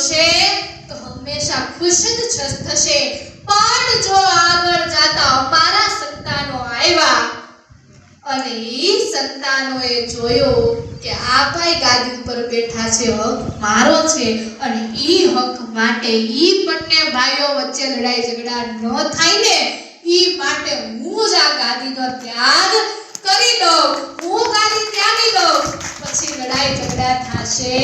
જોશે તો હંમેશા ખુશ જ થશે, પણ જો આગળ જાતા અમારા સંતાનો આવ્યા અને ઈ સંતાનોએ જોયું કે આ ભાઈ ગાદી ઉપર બેઠા છે, હક મારો છે, અને ઈ હક માટે ઈ બંને ભાઈઓ વચ્ચે લડાઈ ઝઘડા ન થાય ને, ઈ માટે હું જ આ ગાદીનો ત્યાગ કરી દઉં, હું ગાદી ત્યાગી દઉં, પછી લડાઈ ઝઘડા થશે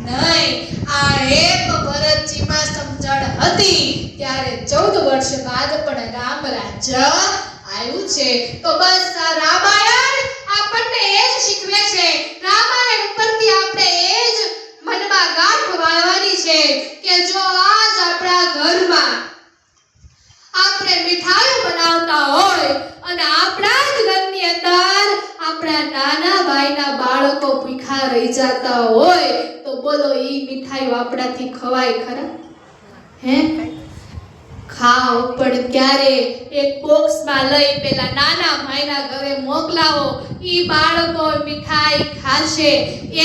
નહીં. આ એક ભરતજીમાં સમજણ હતી ત્યારે 14 વર્ષ બાદ પણ રામ રાજ્ય આવ્યું છે. તો બસ આ રામાયણ આપણને એ જ શીખવે છે, રામાયણ ઉપરથી આપણે એ જ મનમાં ગાંઠ વાળવાની છે કે જો આજ આપણા ઘરમાં આપણે મીઠાઈ બનાવતા હોય અને આપણા જ ઘરની અંદર આપણા નાના ભાઈના બાળકો ભૂખા રહી જતા હોય તો બોલો ઈ મીઠાઈઓ આપણાથી ખવાય ખરા? હે? ખાઓ, પણ ક્યારે એક બોક્સમાં લઈ પેલા નાના ભાઈના ઘરે મોકલાવો, ઈ બાળકો મીઠાઈ ખાશે,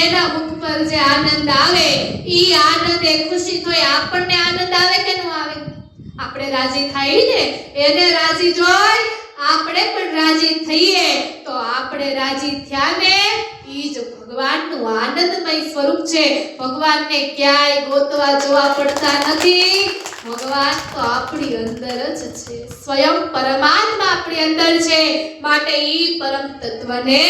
એના મુખ પર જે આનંદ આવે ઈ આનંદ એ ખુશી થોય આપણને આનંદ આવે કે ન આવે? આપણે રાજી થાય ને, એને રાજી જોઈ આપણે પણ રાજી થઈએ તો આપણે રાજી થયા ને ઈ જ ભગવાનનું આનંદમય સ્વરૂપ છે. ભગવાનને ક્યાંય ગોતવા જોવા પડતા નથી, ભગવાન તો આપણી અંદર જ છે, સ્વયં પરમાત્મા આપણી અંદર છે, માટે ઈ પરમ તત્વને